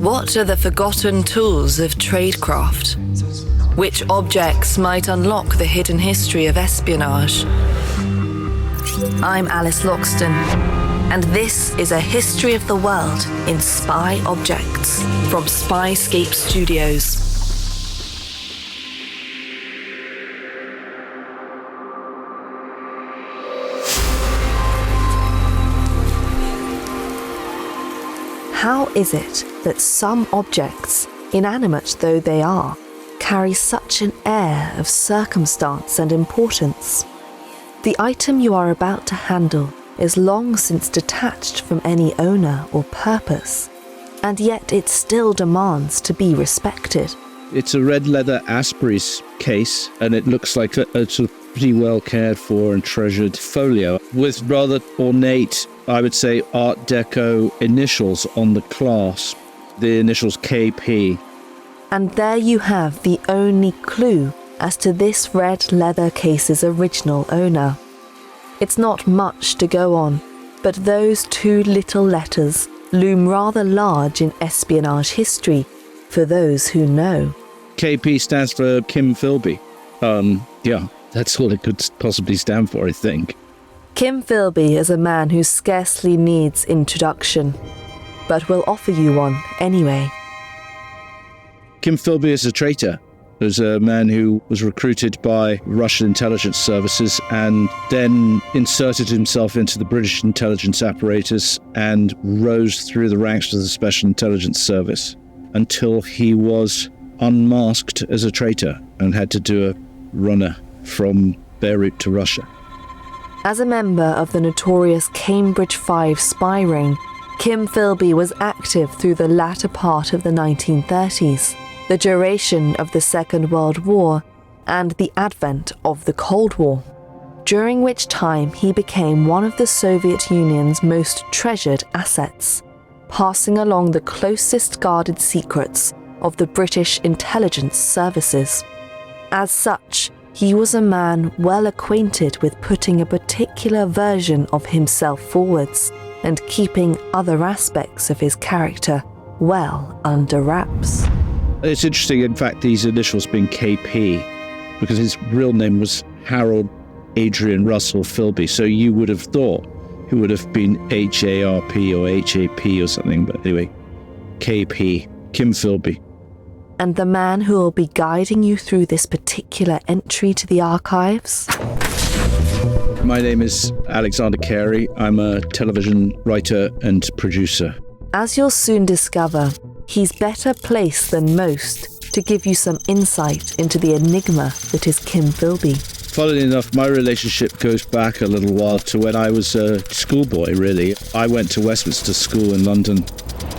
What are the forgotten tools of tradecraft? Which objects might unlock the hidden history of espionage? I'm Alice Loxton, and this is a history of the world in spy objects from Spyscape Studios. How is it that some objects, inanimate though they are, carry such an air of circumstance and importance? The item you are about to handle is long since detached from any owner or purpose, and yet it still demands to be respected. It's a red leather Asprey's case, and it looks like a sort of pretty well cared for and treasured folio with rather ornate, I would say, Art Deco initials on the clasp, the initials KP. And there you have the only clue as to this red leather case's original owner. It's not much to go on, but those two little letters loom rather large in espionage history for those who know. KP stands for Kim Philby. Yeah, that's all it could possibly stand for, I think. Kim Philby is a man who scarcely needs introduction, but will offer you one anyway. Kim Philby is a traitor. There's a man who was recruited by Russian intelligence services and then inserted himself into the British intelligence apparatus and rose through the ranks of the Special Intelligence Service until he was unmasked as a traitor and had to do a runner from Beirut to Russia. As a member of the notorious Cambridge 5 spy ring, Kim Philby was active through the latter part of the 1930s, the duration of the Second World War, and the advent of the Cold War, during which time he became one of the Soviet Union's most treasured assets, passing along the closest guarded secrets of the British intelligence services. As such, he was a man well acquainted with putting a particular version of himself forwards and keeping other aspects of his character well under wraps. It's interesting, in fact, these initials being KP, because his real name was Harold Adrian Russell Philby, so you would have thought he would have been HARP or HAP or something, but anyway, KP, Kim Philby. And the man who will be guiding you through this particular entry to the archives? My name is Alexander Cary. I'm a television writer and producer. As you'll soon discover, he's better placed than most to give you some insight into the enigma that is Kim Philby. Funnily enough, my relationship goes back a little while to when I was a schoolboy, really. I went to Westminster School in London,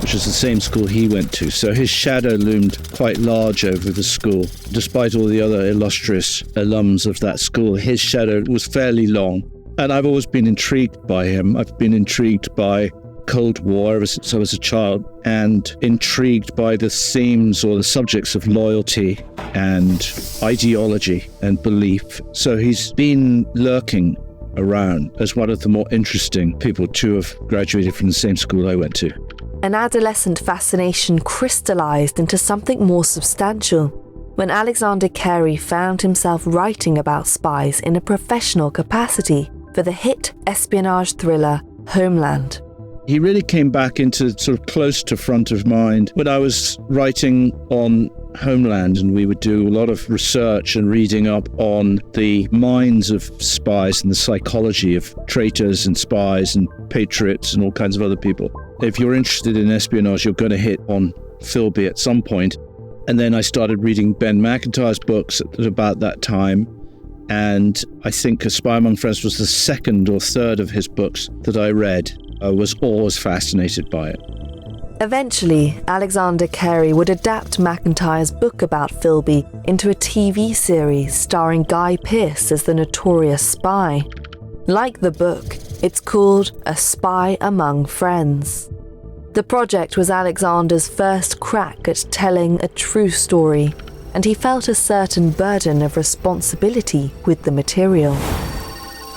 which is the same school he went to, so his shadow loomed quite large over the school. Despite all the other illustrious alums of that school, his shadow was fairly long, and I've always been intrigued by him. I've been intrigued by Cold War ever since I was a child, and intrigued by the themes or the subjects of loyalty and ideology and belief. So he's been lurking around as one of the more interesting people to have graduated from the same school I went to. An adolescent fascination crystallized into something more substantial when Alexander Cary found himself writing about spies in a professional capacity for the hit espionage thriller Homeland. He really came back into sort of close to front of mind when I was writing on Homeland, and we would do a lot of research and reading up on the minds of spies and the psychology of traitors and spies and patriots and all kinds of other people. If you're interested in espionage, you're going to hit on Philby at some point. And then I started reading Ben McIntyre's books at about that time. And I think A Spy Among Friends was the second or third of his books that I read. I was always fascinated by it. Eventually, Alexander Cary would adapt McIntyre's book about Philby into a TV series starring Guy Pearce as the notorious spy. Like the book, it's called A Spy Among Friends. The project was Alexander's first crack at telling a true story, and he felt a certain burden of responsibility with the material.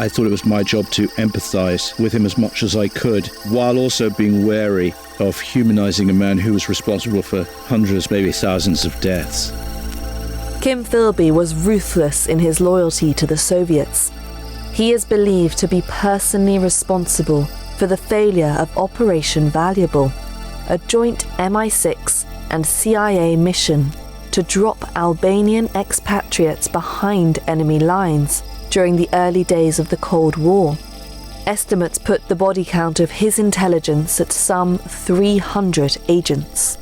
I thought it was my job to empathise with him as much as I could, while also being wary of humanising a man who was responsible for hundreds, maybe thousands of deaths. Kim Philby was ruthless in his loyalty to the Soviets. He is believed to be personally responsible for the failure of Operation Valuable, a joint MI6 and CIA mission to drop Albanian expatriates behind enemy lines during the early days of the Cold War. Estimates put the body count of his intelligence at some 300 agents.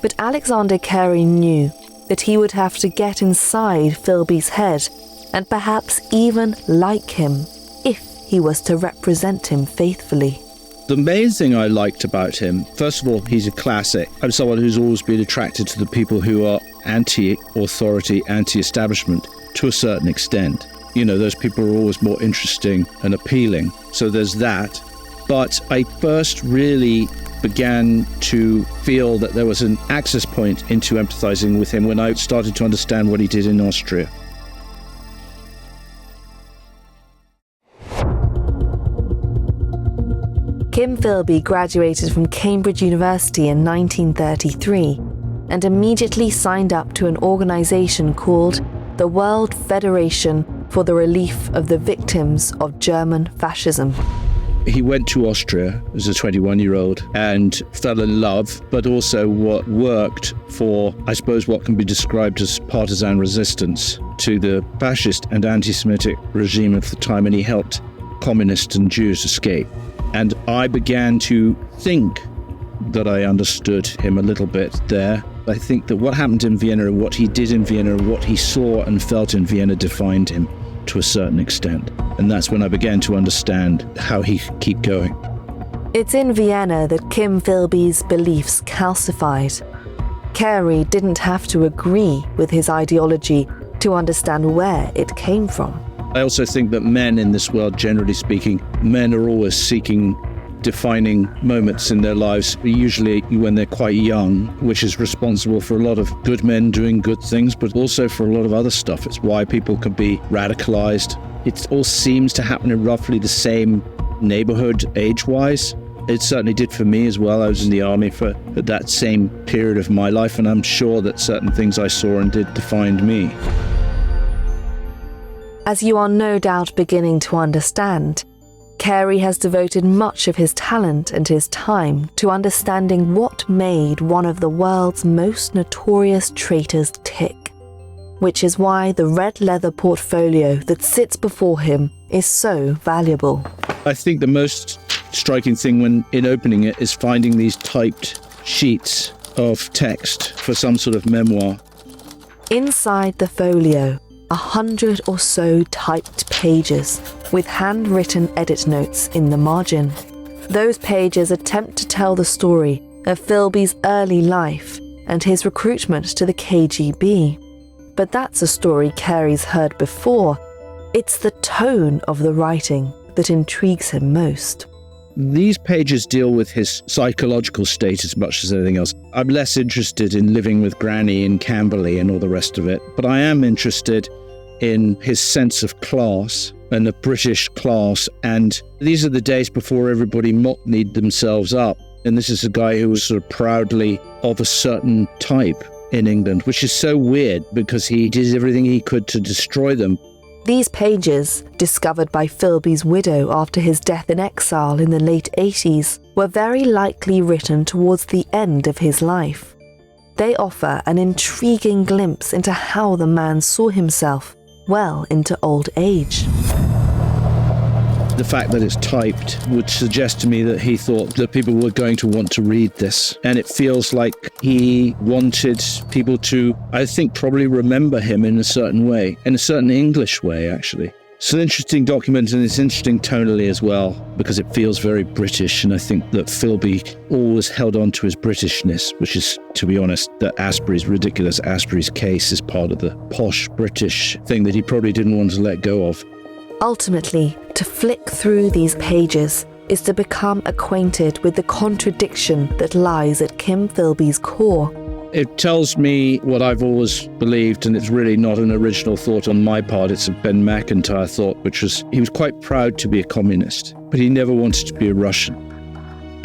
But Alexander Cary knew that he would have to get inside Philby's head and perhaps even like him if he was to represent him faithfully. The main thing I liked about him, first of all, he's a classic. I'm someone who's always been attracted to the people who are anti-authority, anti-establishment to a certain extent. You know, those people are always more interesting and appealing. So there's that. But I first really began to feel that there was an access point into empathizing with him when I started to understand what he did in Austria. Kim Philby graduated from Cambridge University in 1933 and immediately signed up to an organisation called the World Federation for the Relief of the Victims of German Fascism. He went to Austria as a 21-year-old and fell in love, but also what worked for, I suppose, what can be described as partisan resistance to the fascist and anti-Semitic regime of the time, and he helped communists and Jews escape. And I began to think that I understood him a little bit there. I think that what happened in Vienna and what he did in Vienna, what he saw and felt in Vienna defined him to a certain extent. And that's when I began to understand how he could keep going. It's in Vienna that Kim Philby's beliefs calcified. Cary didn't have to agree with his ideology to understand where it came from. I also think that men in this world, generally speaking, men are always seeking defining moments in their lives, usually when they're quite young, which is responsible for a lot of good men doing good things, but also for a lot of other stuff. It's why people can be radicalized. It all seems to happen in roughly the same neighborhood age-wise. It certainly did for me as well. I was in the army for that same period of my life, and I'm sure that certain things I saw and did defined me. As you are no doubt beginning to understand, Cary has devoted much of his talent and his time to understanding what made one of the world's most notorious traitors tick, which is why the red leather portfolio that sits before him is so valuable. I think the most striking thing when in opening it is finding these typed sheets of text for some sort of memoir. Inside the folio, 100 or so typed pages with handwritten edit notes in the margin. Those pages attempt to tell the story of Philby's early life and his recruitment to the KGB. But that's a story Cary's heard before. It's the tone of the writing that intrigues him most. These pages deal with his psychological state as much as anything else. I'm less interested in living with Granny in Camberley and all the rest of it, but I am interested in his sense of class and the British class. And these are the days before everybody mock-kneed themselves up. And this is a guy who was sort of proudly of a certain type in England, which is so weird because he did everything he could to destroy them. These pages, discovered by Philby's widow after his death in exile in the late 80s, were very likely written towards the end of his life. They offer an intriguing glimpse into how the man saw himself well into old age. The fact that it's typed would suggest to me that he thought that people were going to want to read this. And it feels like he wanted people to, I think, probably remember him in a certain way, in a certain English way, actually. It's an interesting document, and it's interesting tonally as well, because it feels very British. And I think that Philby always held on to his Britishness, which is, to be honest, that ridiculous Asprey's case is part of the posh British thing that he probably didn't want to let go of. Ultimately, to flick through these pages is to become acquainted with the contradiction that lies at Kim Philby's core. It tells me what I've always believed, and it's really not an original thought on my part. It's a Ben McIntyre thought, which was he was quite proud to be a communist, but he never wanted to be a Russian.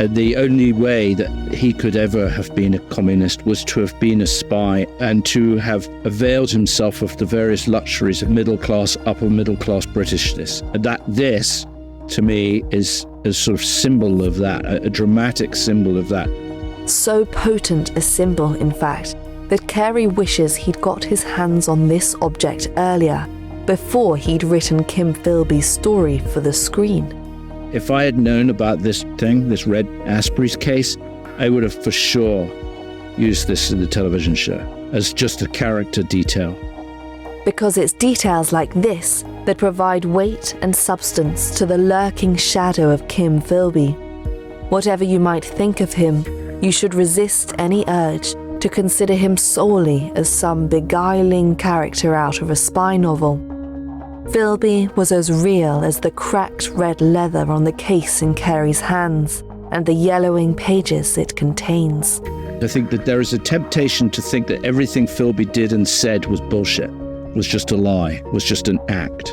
And the only way that he could ever have been a communist was to have been a spy and to have availed himself of the various luxuries of middle-class, upper-middle-class Britishness. And this, to me, is a sort of symbol of that, a dramatic symbol of that. So potent a symbol, in fact, that Cary wishes he'd got his hands on this object earlier, before he'd written Kim Philby's story for the screen. If I had known about this thing, this Red Asprey's case, I would have for sure used this in the television show as just a character detail. Because it's details like this that provide weight and substance to the lurking shadow of Kim Philby. Whatever you might think of him, you should resist any urge to consider him solely as some beguiling character out of a spy novel. Philby was as real as the cracked red leather on the case in Cary's hands and the yellowing pages it contains. I think that there is a temptation to think that everything Philby did and said was bullshit, was just a lie, was just an act.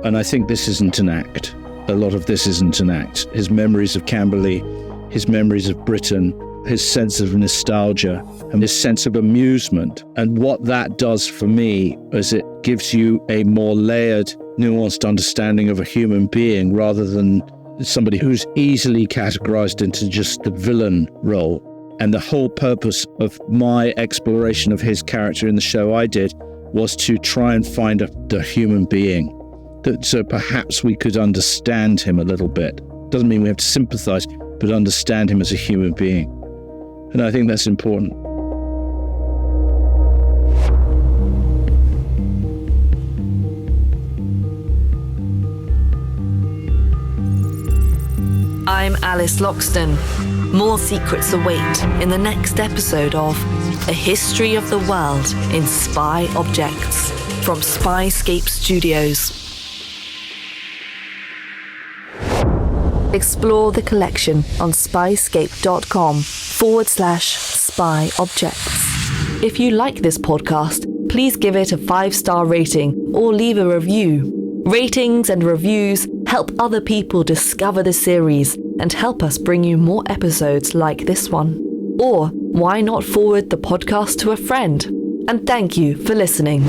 And I think this isn't an act. A lot of this isn't an act. His memories of Camberley, his memories of Britain, his sense of nostalgia and his sense of amusement. And what that does for me is it gives you a more layered, nuanced understanding of a human being rather than somebody who's easily categorized into just the villain role. And the whole purpose of my exploration of his character in the show I did was to try and find the human being. So perhaps we could understand him a little bit. Doesn't mean we have to sympathize, but understand him as a human being. And I think that's important. I'm Alice Loxton. More secrets await in the next episode of A History of the World in Spy Objects from Spyscape Studios. Explore the collection on spyscape.com/spy objects. If you like this podcast, please give it a 5-star rating or leave a review. Ratings and reviews help other people discover the series and help us bring you more episodes like this one. Or why not forward the podcast to a friend? And thank you for listening.